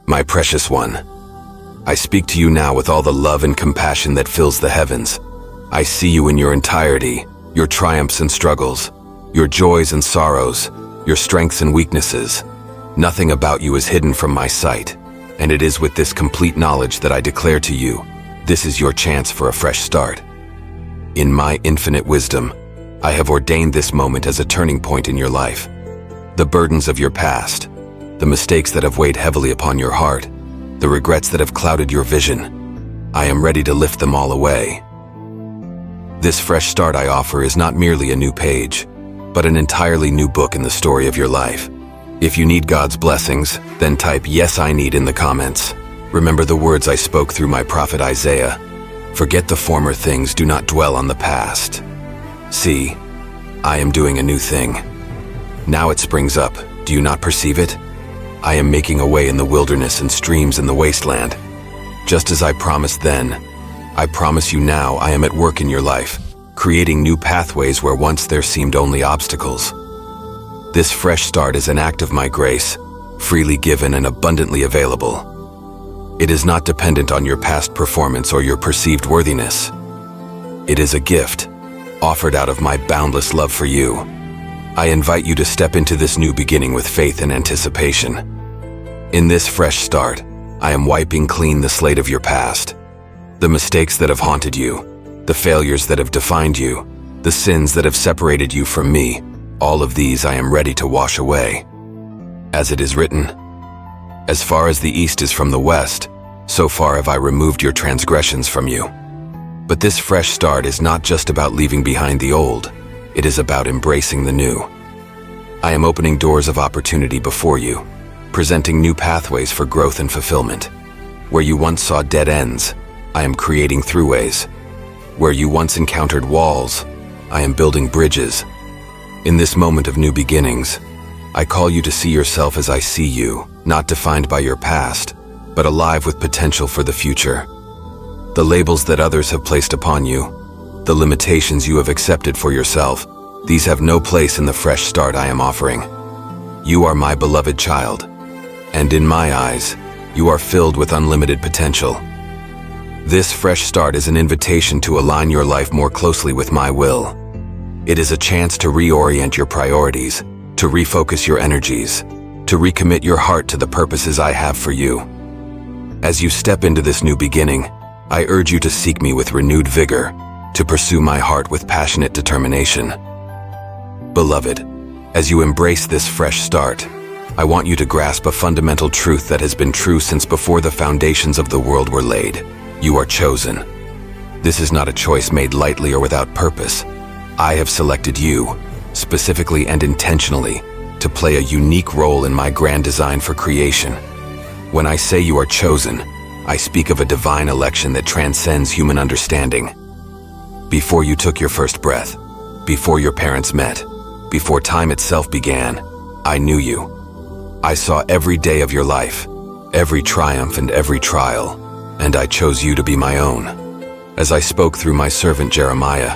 My precious one, I speak to you now with all the love and compassion that fills the heavens. I see you in your entirety, your triumphs and struggles, your joys and sorrows, your strengths and weaknesses. Nothing about you is hidden from my sight, and it is with this complete knowledge that I declare to you, this is your chance for a fresh start. In my infinite wisdom, I have ordained this moment as a turning point in your life. The burdens of your past, the mistakes that have weighed heavily upon your heart, the regrets that have clouded your vision, I am ready to lift them all away. This fresh start I offer is not merely a new page, but an entirely new book in the story of your life. If you need God's blessings, then type "Yes, I need" in the comments. Remember the words I spoke through my prophet Isaiah. Forget the former things, do not dwell on the past. See, I am doing a new thing. Now it springs up, do you not perceive it? I am making a way in the wilderness and streams in the wasteland. Just as I promised then, I promise you now I am at work in your life, creating new pathways where once there seemed only obstacles. This fresh start is an act of my grace, freely given and abundantly available. It is not dependent on your past performance or your perceived worthiness. It is a gift, offered out of my boundless love for you. I invite you to step into this new beginning with faith and anticipation. In this fresh start, I am wiping clean the slate of your past. The mistakes that have haunted you, the failures that have defined you, the sins that have separated you from me, all of these I am ready to wash away. As it is written, as far as the east is from the west, so far have I removed your transgressions from you. But this fresh start is not just about leaving behind the old, it is about embracing the new. I am opening doors of opportunity before you, presenting new pathways for growth and fulfillment. Where you once saw dead ends, I am creating throughways. Where you once encountered walls, I am building bridges. In this moment of new beginnings, I call you to see yourself as I see you, not defined by your past, but alive with potential for the future. The labels that others have placed upon you, the limitations you have accepted for yourself, these have no place in the fresh start I am offering. You are my beloved child, and in my eyes, you are filled with unlimited potential. This fresh start is an invitation to align your life more closely with my will. It is a chance to reorient your priorities, to refocus your energies, to recommit your heart to the purposes I have for you. As you step into this new beginning, I urge you to seek me with renewed vigor, to pursue my heart with passionate determination. Beloved, as you embrace this fresh start, I want you to grasp a fundamental truth that has been true since before the foundations of the world were laid. You are chosen. This is not a choice made lightly or without purpose. I have selected you, specifically and intentionally, to play a unique role in my grand design for creation. When I say you are chosen, I speak of a divine election that transcends human understanding. Before you took your first breath, before your parents met, before time itself began, I knew you. I saw every day of your life, every triumph and every trial, and I chose you to be my own. As I spoke through my servant Jeremiah,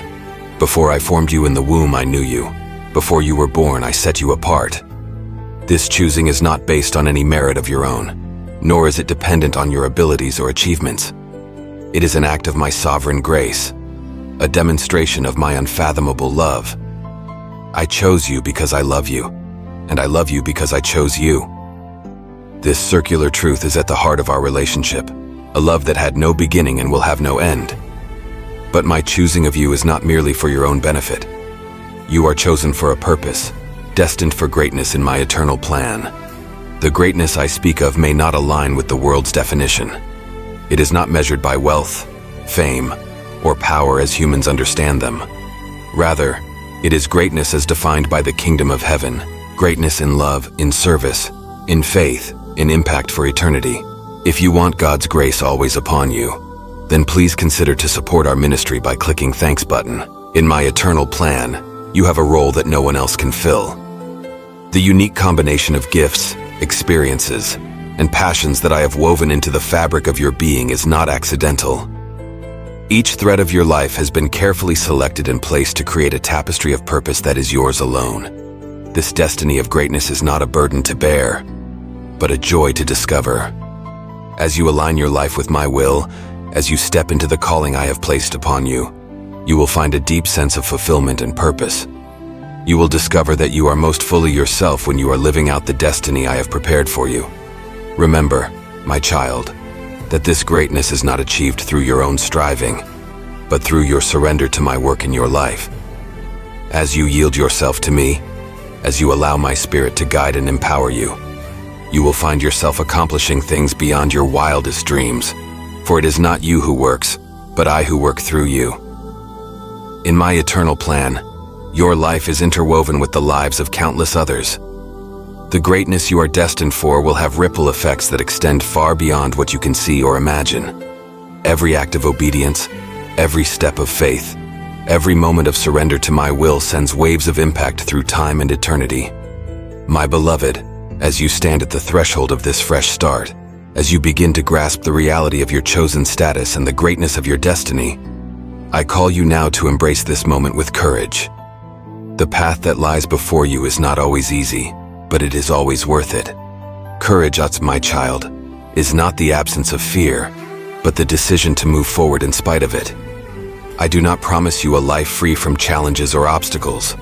before I formed you in the womb, I knew you. Before you were born, I set you apart. This choosing is not based on any merit of your own, nor is it dependent on your abilities or achievements. It is an act of my sovereign grace, a demonstration of my unfathomable love. I chose you because I love you, and I love you because I chose you. This circular truth is at the heart of our relationship, a love that had no beginning and will have no end. But my choosing of you is not merely for your own benefit. You are chosen for a purpose, destined for greatness in my eternal plan. The greatness I speak of may not align with the world's definition. It is not measured by wealth, fame, or power as humans understand them. Rather, it is greatness as defined by the kingdom of heaven, greatness in love, in service, in faith, in impact for eternity. If you want God's grace always upon you, then please consider to support our ministry by clicking Thanks button. In my eternal plan, you have a role that no one else can fill. The unique combination of gifts, experiences, and passions that I have woven into the fabric of your being is not accidental. Each thread of your life has been carefully selected and placed to create a tapestry of purpose that is yours alone. This destiny of greatness is not a burden to bear, but a joy to discover. As you align your life with my will, as you step into the calling I have placed upon you, you will find a deep sense of fulfillment and purpose. You will discover that you are most fully yourself when you are living out the destiny I have prepared for you. Remember, my child, that this greatness is not achieved through your own striving, but through your surrender to my work in your life. As you yield yourself to me, as you allow my spirit to guide and empower you, you will find yourself accomplishing things beyond your wildest dreams, for it is not you who works, but I who work through you. In my eternal plan, your life is interwoven with the lives of countless others. The greatness you are destined for will have ripple effects that extend far beyond what you can see or imagine. Every act of obedience, every step of faith, every moment of surrender to my will sends waves of impact through time and eternity. My beloved, as you stand at the threshold of this fresh start, as you begin to grasp the reality of your chosen status and the greatness of your destiny, I call you now to embrace this moment with courage. The path that lies before you is not always easy, but it is always worth it. Courage, my child, is not the absence of fear, but the decision to move forward in spite of it. I do not promise you a life free from challenges or obstacles.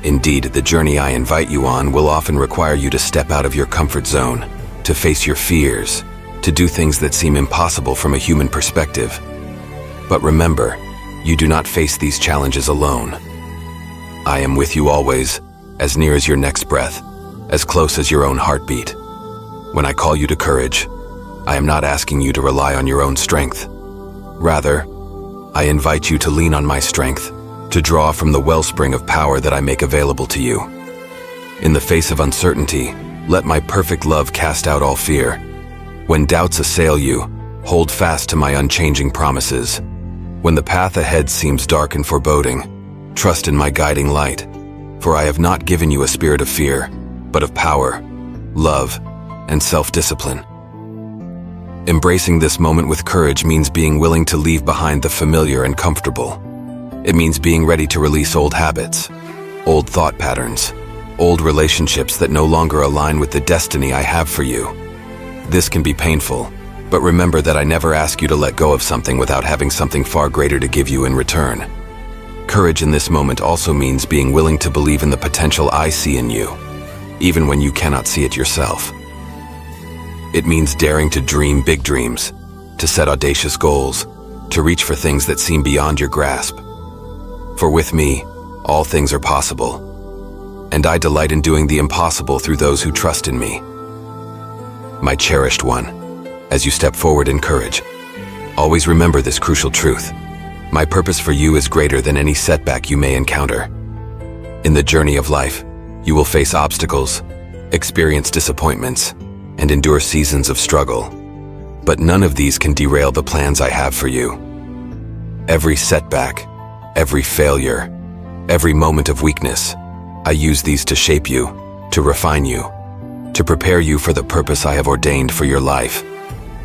Indeed, the journey I invite you on will often require you to step out of your comfort zone, to face your fears, to do things that seem impossible from a human perspective. But remember, you do not face these challenges alone. I am with you always, as near as your next breath, as close as your own heartbeat. When I call you to courage, I am not asking you to rely on your own strength. Rather, I invite you to lean on my strength, to draw from the wellspring of power that I make available to you. In the face of uncertainty, let my perfect love cast out all fear. When doubts assail you, hold fast to my unchanging promises. When the path ahead seems dark and foreboding, trust in my guiding light, for I have not given you a spirit of fear, but of power, love, and self-discipline. Embracing this moment with courage means being willing to leave behind the familiar and comfortable. It means being ready to release old habits, old thought patterns, old relationships that no longer align with the destiny I have for you. This can be painful, but remember that I never ask you to let go of something without having something far greater to give you in return. Courage in this moment also means being willing to believe in the potential I see in you, even when you cannot see it yourself. It means daring to dream big dreams, to set audacious goals, to reach for things that seem beyond your grasp. For with me, all things are possible, and I delight in doing the impossible through those who trust in me. My cherished one, as you step forward in courage, always remember this crucial truth. My purpose for you is greater than any setback you may encounter. In the journey of life, you will face obstacles, experience disappointments, and endure seasons of struggle. But none of these can derail the plans I have for you. Every setback, every failure, every moment of weakness, I use these to shape you, to refine you, to prepare you for the purpose I have ordained for your life.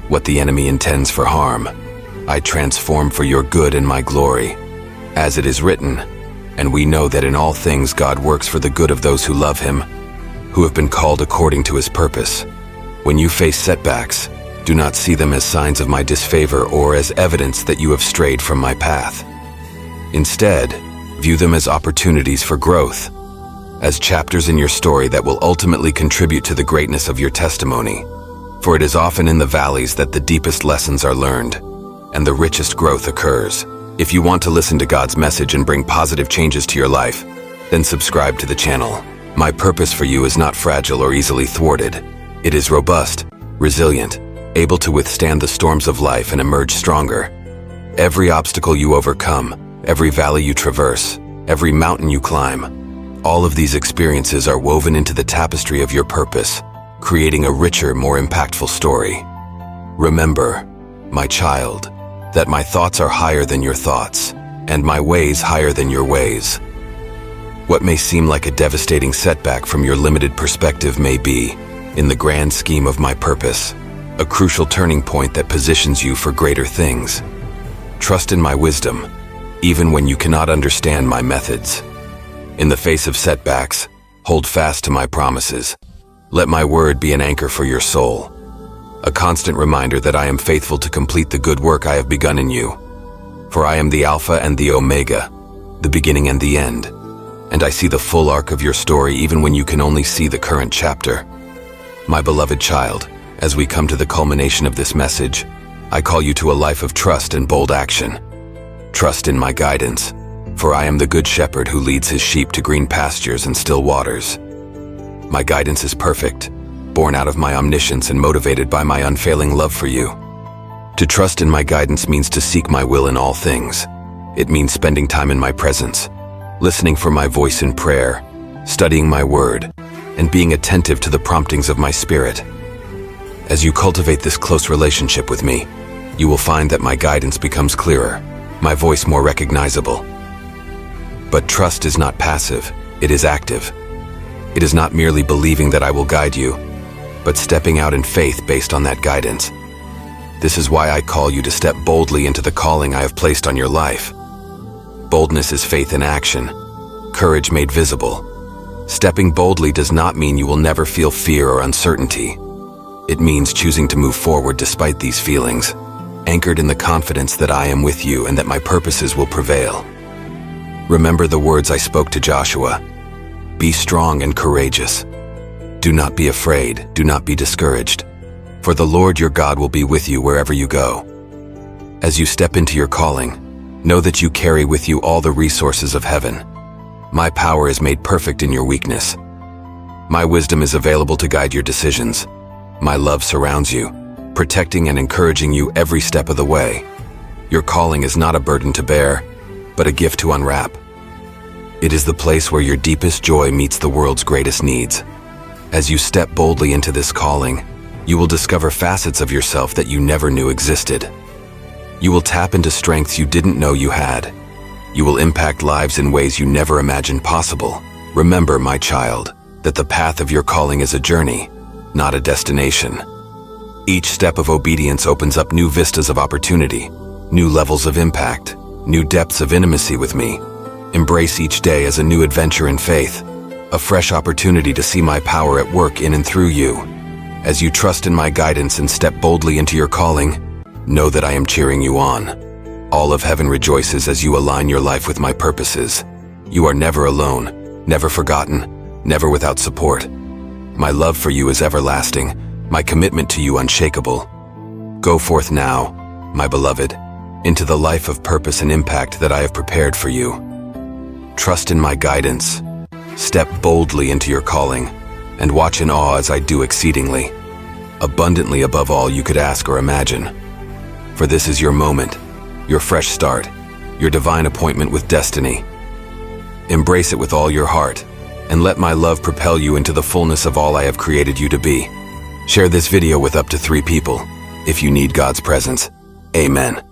What the enemy intends for harm, I transform for your good and my glory. As it is written, and we know that in all things God works for the good of those who love him, who have been called according to his purpose. When you face setbacks, do not see them as signs of my disfavor or as evidence that you have strayed from my path. Instead, view them as opportunities for growth, as chapters in your story that will ultimately contribute to the greatness of your testimony. For it is often in the valleys that the deepest lessons are learned, and the richest growth occurs. If you want to listen to God's message and bring positive changes to your life, then subscribe to the channel. My purpose for you is not fragile or easily thwarted. It is robust, resilient, able to withstand the storms of life and emerge stronger. Every obstacle you overcome, every valley you traverse, every mountain you climb, all of these experiences are woven into the tapestry of your purpose, creating a richer, more impactful story. Remember, my child, that my thoughts are higher than your thoughts, and my ways higher than your ways. What may seem like a devastating setback from your limited perspective may be, in the grand scheme of my purpose, a crucial turning point that positions you for greater things. Trust in my wisdom, even when you cannot understand my methods. In the face of setbacks, hold fast to my promises. Let my word be an anchor for your soul. a constant reminder that I am faithful to complete the good work I have begun in you. For I am the Alpha and the Omega, the beginning and the end, and I see the full arc of your story even when you can only see the current chapter. My beloved child, as we come to the culmination of this message, I call you to a life of trust and bold action. Trust in my guidance, for I am the good shepherd who leads his sheep to green pastures and still waters. My guidance is perfect, born out of my omniscience and motivated by my unfailing love for you. To trust in my guidance means to seek my will in all things. It means spending time in my presence, listening for my voice in prayer, studying my word, and being attentive to the promptings of my spirit. As you cultivate this close relationship with me, you will find that my guidance becomes clearer, my voice more recognizable. But trust is not passive, it is active. It is not merely believing that I will guide you, but stepping out in faith based on that guidance. This is why I call you to step boldly into the calling I have placed on your life. Boldness is faith in action, courage made visible. Stepping boldly does not mean you will never feel fear or uncertainty. It means choosing to move forward despite these feelings, anchored in the confidence that I am with you and that my purposes will prevail. Remember the words I spoke to Joshua. Be strong and courageous. Do not be afraid, do not be discouraged, for the Lord your God will be with you wherever you go. As you step into your calling, know that you carry with you all the resources of heaven. My power is made perfect in your weakness. My wisdom is available to guide your decisions. My love surrounds you, protecting and encouraging you every step of the way. Your calling is not a burden to bear, but a gift to unwrap. It is the place where your deepest joy meets the world's greatest needs. As you step boldly into this calling, you will discover facets of yourself that you never knew existed. You will tap into strengths you didn't know you had. You will impact lives in ways you never imagined possible. Remember, my child, that the path of your calling is a journey, not a destination. Each step of obedience opens up new vistas of opportunity, new levels of impact, new depths of intimacy with me. Embrace each day as a new adventure in faith, a fresh opportunity to see my power at work in and through you. As you trust in my guidance and step boldly into your calling, know that I am cheering you on. All of heaven rejoices as you align your life with my purposes. You are never alone, never forgotten, never without support. My love for you is everlasting, my commitment to you unshakable. Go forth now, my beloved, into the life of purpose and impact that I have prepared for you. Trust in my guidance. Step boldly into your calling, and watch in awe as I do exceedingly, abundantly above all you could ask or imagine. For this is your moment, your fresh start, your divine appointment with destiny. Embrace it with all your heart, and let my love propel you into the fullness of all I have created you to be. Share this video with up to 3 people, if you need God's presence. Amen.